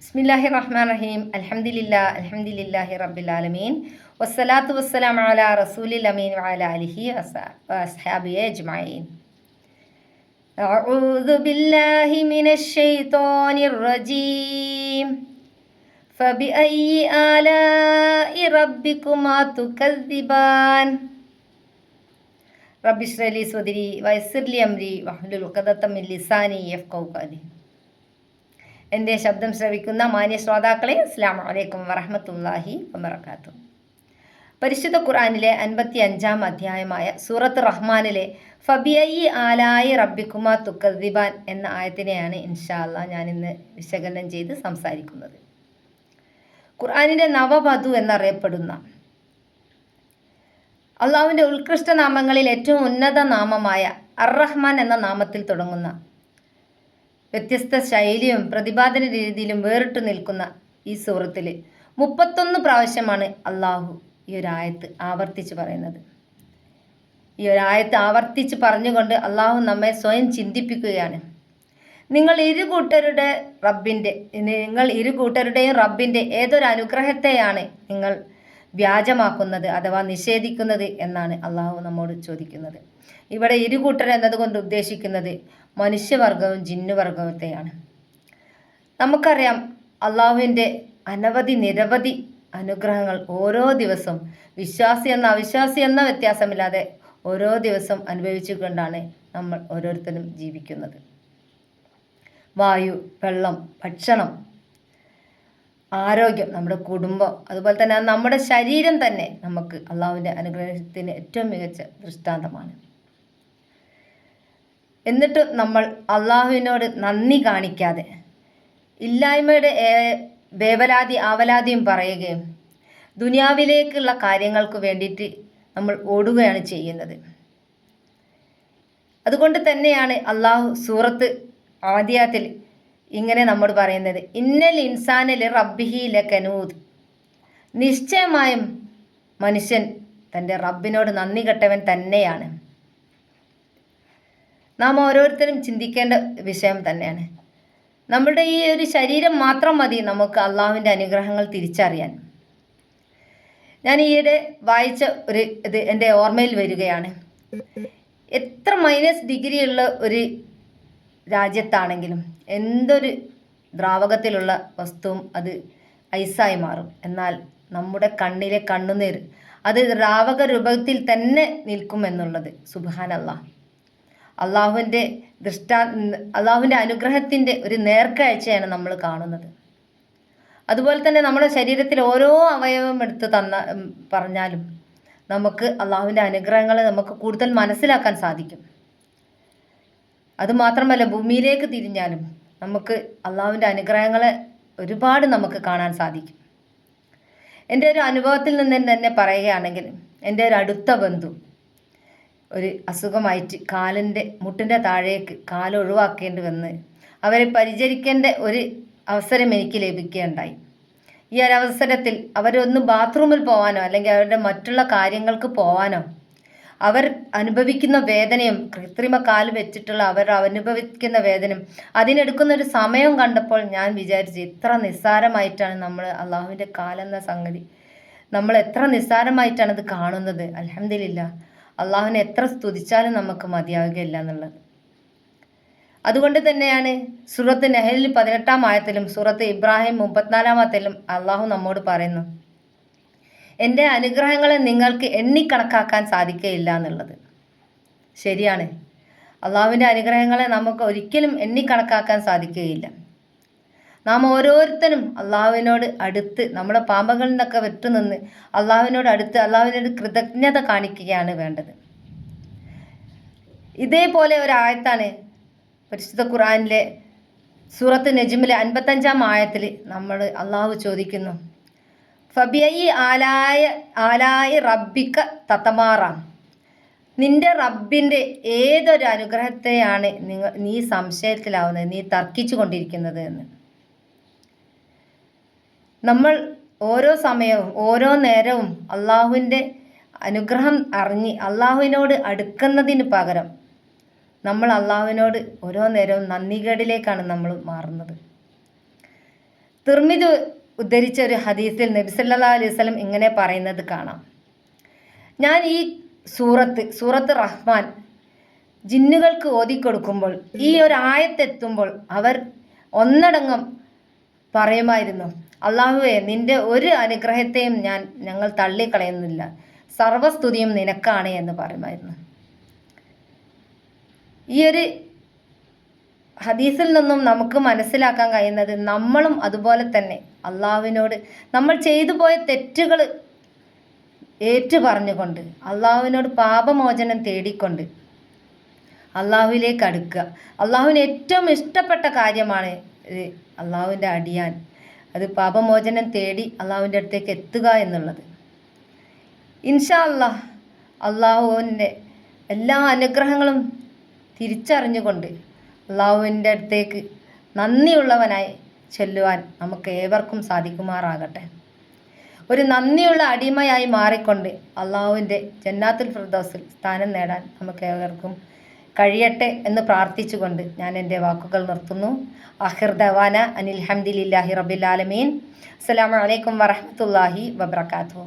ബിസ്മില്ലാഹിർ റഹ്മാനിർ റഹീം. അൽഹംദുലില്ലാഹി റബ്ബിൽ ആലമീൻ. വസ്സലാത്തു വസ്സലാമു അലാ റസൂലിൽ അമീൻ വഅലാ ആലിഹി വഅസ്ഹാബിഹി അജ്മഈൻ. അഊദു ബില്ലാഹി മിനശ് ശൈത്വാനിർ റജീം. ഫബിഅയ്യി ആലാഇ റബ്ബികുമാ തുകദ്ദിബാൻ. റബ്ബി ഇശ്റഹ് ലി സ്വദ്രി വയസ്സിർ ലി അംരി വഹ്ലുൽ ഉഖ്ദതം മിൻ ലിസാനി യഫ്ഖഹു ഖൗലി. എൻ്റെ ശബ്ദം ശ്രവിക്കുന്ന മാന്യ ശ്രോതാക്കളെ അസ്സലാമു അലൈക്കും വറഹ്മത്തുള്ളാഹി വബറകാതുഹു. പരിശുദ്ധ ഖുർആനിലെ 55-ാം അധ്യായമായ സൂറത്ത് റഹ്മാനിലെ ഫബിഅയ്യി ആലായി റബ്ബിക്കുമാ തുകദ്ദിബാൻ എന്ന ആയത്തിനെയാണ് ഇൻഷാ അല്ലാഹ് ഞാൻ ഇന്ന് വിശകലനം ചെയ്ത് സംസാരിക്കുന്നത്. ഖുർആനിൻ്റെ നവവധു എന്നറിയപ്പെടുന്ന അള്ളാഹുവിൻ്റെ ഉത്കൃഷ്ട നാമങ്ങളിൽ ഏറ്റവും ഉന്നത നാമമായ അർ റഹ്മാൻ എന്ന നാമത്തിൽ തുടങ്ങുന്ന വ്യത്യസ്ത ശൈലിയും പ്രതിപാദന രീതിയിലും വേറിട്ട് നിൽക്കുന്ന ഈ സൂറത്തിൽ 31 പ്രാവശ്യമാണ് അള്ളാഹു ഈ ഒരു ആയത്ത് ആവർത്തിച്ച് പറയുന്നത്. ഈ ഒരു ആയത്ത് ആവർത്തിച്ച് പറഞ്ഞുകൊണ്ട് അള്ളാഹു നമ്മെ സ്വയം ചിന്തിപ്പിക്കുകയാണ്. നിങ്ങൾ ഇരു കൂട്ടരുടെയും റബ്ബിൻ്റെ ഏതൊരു അനുഗ്രഹത്തെയാണ് നിങ്ങൾ വ്യാജമാക്കുന്നത് അഥവാ നിഷേധിക്കുന്നത് എന്നാണ് അള്ളാഹു നമ്മോട് ചോദിക്കുന്നത്. ഇവിടെ ഇരുകൂട്ടർ എന്നതുകൊണ്ട് ഉദ്ദേശിക്കുന്നത് മനുഷ്യവർഗവും ജിന്നുവർഗത്തെയാണ്. നമുക്കറിയാം അള്ളാഹുവിൻ്റെ നിരവധി അനുഗ്രഹങ്ങൾ ഓരോ ദിവസവും വിശ്വാസി എന്ന അവിശ്വാസി എന്ന വ്യത്യാസമില്ലാതെ ഓരോ ദിവസം അനുഭവിച്ചുകൊണ്ടാണ് നമ്മൾ ഓരോരുത്തരും ജീവിക്കുന്നത്. വായു, വെള്ളം, ഭക്ഷണം, ആരോഗ്യം, നമ്മുടെ കുടുംബം, അതുപോലെ തന്നെ നമ്മുടെ ശരീരം തന്നെ നമുക്ക് അള്ളാഹുവിൻ്റെ അനുഗ്രഹത്തിന് ഏറ്റവും മികച്ച ദൃഷ്ടാന്തമാണ്. എന്നിട്ട് നമ്മൾ അള്ളാഹുവിനോട് നന്ദി കാണിക്കാതെ ഇല്ലായ്മയുടെ ആവലാതിയും പറയുകയും ദുനിയാവിലേക്കുള്ള കാര്യങ്ങൾക്ക് വേണ്ടിയിട്ട് നമ്മൾ ഓടുകയാണ് ചെയ്യുന്നത്. അതുകൊണ്ട് തന്നെയാണ് അള്ളാഹു സൂറത്ത് ആദിയാത്തിൽ ഇങ്ങനെ നമ്മോട് പറയുന്നത്, ഇന്നൽ ഇൻസാനിൽ റബ്ബിഹി ലകനൂദ്. നിശ്ചയമായും മനുഷ്യൻ തൻ്റെ റബ്ബിനോട് നന്ദി കെട്ടവൻ തന്നെയാണ്. നാം ഓരോരുത്തരും ചിന്തിക്കേണ്ട വിഷയം തന്നെയാണ്. നമ്മളുടെ ഈ ഒരു ശരീരം മാത്രം മതി നമുക്ക് അള്ളാഹുവിൻ്റെ അനുഗ്രഹങ്ങൾ തിരിച്ചറിയാൻ. ഞാൻ ഈയിടെ വായിച്ച ഒരു ഇത് എൻ്റെ ഓർമ്മയിൽ വരികയാണ്. എത്ര -ഡിഗ്രി ഉള്ള ഒരു രാജ്യത്താണെങ്കിലും എന്തൊരു ദ്രാവകത്തിലുള്ള വസ്തുവും അത് ഐസായി മാറും. എന്നാൽ നമ്മുടെ കണ്ണിലെ കണ്ണുനീർ അത് ദ്രാവക രൂപത്തിൽ തന്നെ നിൽക്കുമെന്നുള്ളത് സുബ്ഹാനല്ലാഹ്. അള്ളാഹുവിൻ്റെ അനുഗ്രഹത്തിൻ്റെ ഒരു നേർക്കാഴ്ചയാണ് നമ്മൾ കാണുന്നത്. അതുപോലെ തന്നെ നമ്മുടെ ശരീരത്തിൽ ഓരോ അവയവം എടുത്ത് പറഞ്ഞാലും നമുക്ക് അള്ളാഹുവിൻ്റെ അനുഗ്രഹങ്ങളെ നമുക്ക് കൂടുതൽ മനസ്സിലാക്കാൻ സാധിക്കും. അതുമാത്രമല്ല, ഭൂമിയിലേക്ക് തിരിഞ്ഞാലും നമുക്ക് അള്ളാഹുവിൻ്റെ അനുഗ്രഹങ്ങളെ ഒരുപാട് നമുക്ക് കാണാൻ സാധിക്കും. എൻ്റെ ഒരു അനുഭവത്തിൽ നിന്ന് തന്നെ പറയുകയാണെങ്കിൽ, എൻ്റെ ഒരു അടുത്ത ബന്ധു ഒരു അസുഖമായിട്ട് മുട്ടിൻ്റെ താഴേക്ക് ഒഴിവാക്കേണ്ടി വന്ന് അവരെ പരിചരിക്കേണ്ട ഒരു അവസരം എനിക്ക് ലഭിക്കുകയുണ്ടായി. ഈ ഒരു അവസരത്തിൽ അവരൊന്ന് ബാത്റൂമിൽ പോകാനോ അല്ലെങ്കിൽ അവരുടെ മറ്റുള്ള കാര്യങ്ങൾക്ക് പോകാനോ അവർ അനുഭവിക്കുന്ന വേദനയും കൃത്രിമ കാല് വെച്ചിട്ടുള്ള അവർ അനുഭവിക്കുന്ന വേദനയും അതിനെടുക്കുന്ന ഒരു സമയം കണ്ടപ്പോൾ ഞാൻ വിചാരിച്ചു, എത്ര നിസ്സാരമായിട്ടാണ് നമ്മൾ അള്ളാഹുവിൻ്റെ കാലെന്ന സംഗതി നമ്മൾ എത്ര നിസ്സാരമായിട്ടാണ് ഇത് കാണുന്നത്. അൽഹംദുലില്ലാഹ്, അള്ളാഹുവിനെ എത്ര സ്തുതിച്ചാലും നമുക്ക് മതിയാവുകയില്ല എന്നുള്ളത്. അതുകൊണ്ട് തന്നെയാണ് സൂറത്ത് നഹലിൽ 18-ാം ആയത്തിലും സൂറത്ത് ഇബ്രാഹിം 34-ാം ആയത്തിലും അള്ളാഹു നമ്മോട് പറയുന്നു, എൻ്റെ അനുഗ്രഹങ്ങളെ നിങ്ങൾക്ക് എണ്ണിക്കണക്കാക്കാൻ സാധിക്കുകയില്ല എന്നുള്ളത്. ശരിയാണ്, അള്ളാഹുവിൻ്റെ അനുഗ്രഹങ്ങളെ നമുക്ക് ഒരിക്കലും എണ്ണിക്കണക്കാക്കാൻ സാധിക്കുകയില്ല. നാം ഓരോരുത്തരും അള്ളാഹുവിനോട് അടുത്ത് നമ്മുടെ പാപങ്ങളിൽ നിന്നൊക്കെ വിട്ടുനിന്ന് അള്ളാഹുവിനോട് അടുത്ത് അള്ളാഹുവിനോട് കൃതജ്ഞത കാണിക്കുകയാണ് വേണ്ടത്. ഇതേപോലെ ഒരായത്താണ് പരിശുദ്ധ ഖുർആനിലെ സൂറത്ത് നജ്മിലെ 55-ാം ആയത്തിൽ നമ്മൾ അള്ളാഹു ചോദിക്കുന്നു, ഫബിഅയ്യി ആലായി റബ്ബിക തതമാറാം. നിന്റെ റബ്ബിൻ്റെ ഏതൊരു അനുഗ്രഹത്തെയാണ് നീ സംശയത്തിലാവുന്നത്, നീ തർക്കിച്ചു കൊണ്ടിരിക്കുന്നത് എന്ന്. നമ്മൾ ഓരോ സമയവും ഓരോ നേരവും അള്ളാഹുവിൻ്റെ അനുഗ്രഹം അറിഞ്ഞ് അള്ളാഹുവിനോട് അടുക്കുന്നതിന് പകരം നമ്മൾ അള്ളാഹുവിനോട് ഓരോ നേരവും നന്ദികേടിലേക്കാണ് നമ്മൾ മാറുന്നത്. തിർമിദി ഉദ്ധരിച്ച ഒരു ഹദീസിൽ നബി സല്ലല്ലാഹു അലൈഹി വസല്ലം ഇങ്ങനെ പറയുന്നത് കാണാം. ഞാൻ ഈ സൂറത്ത് റഹ്മാൻ ജിന്നുകൾക്ക് ഓതിക്കൊടുക്കുമ്പോൾ ഈ ഒരു ആയത്തെത്തുമ്പോൾ അവർ ഒന്നടങ്കം പറയുമായിരുന്നു, അള്ളാഹുവേ, നിന്റെ ഒരു അനുഗ്രഹത്തെയും ഞങ്ങൾ തള്ളിക്കളയുന്നില്ല, സർവസ്തുതിയും നിനക്കാണ് എന്ന് പറയുമായിരുന്നു. ഈ ഒരു ഹദീസിൽ നിന്നും നമുക്ക് മനസ്സിലാക്കാൻ കഴിയുന്നത് നമ്മളും അതുപോലെ തന്നെ അള്ളാഹുവിനോട് നമ്മൾ ചെയ്തു പോയ തെറ്റുകൾ ഏറ്റു പറഞ്ഞുകൊണ്ട് അള്ളാഹുവിനോട് പാപമോചനം തേടിക്കൊണ്ട് അള്ളാഹുവിലേക്ക് അടുക്കുക. അള്ളാഹുവിന് ഏറ്റവും ഇഷ്ടപ്പെട്ട കാര്യമാണ് അള്ളാഹുവിൻ്റെ അടിയാൻ അത് പാപമോചനം തേടി അള്ളാഹുവിൻ്റെ അടുത്തേക്ക് എത്തുക എന്നുള്ളത്. ഇൻഷാ അല്ലാഹ് അള്ളാഹുവിൻ്റെ എല്ലാ അനുഗ്രഹങ്ങളും തിരിച്ചറിഞ്ഞുകൊണ്ട് അള്ളാഹുവിൻ്റെ അടുത്തേക്ക് നന്ദിയുള്ളവനായി ചെല്ലുവാൻ നമുക്ക് ഏവർക്കും സാധിക്കുമാറാകട്ടെ. ഒരു നന്ദിയുള്ള അടിമയായി മാറിക്കൊണ്ട് അള്ളാഹുവിൻ്റെ ജന്നാത്തുൽ ഫിർദൗസിൽ സ്ഥാനം നേടാൻ നമുക്ക് ഏവർക്കും കഴിയട്ടെ എന്ന് പ്രാർത്ഥിച്ചുകൊണ്ട് ഞാൻ എൻ്റെ വാക്കുകൾ നിർത്തുന്നു. ആഖിർ ദവാന അനിൽ ഹംദുലില്ലാഹി റബ്ബിൽ ആലമീൻ. അസ്സലാമു അലൈക്കും വറഹ്മത്തുള്ളാഹി വബറകാതുഹു.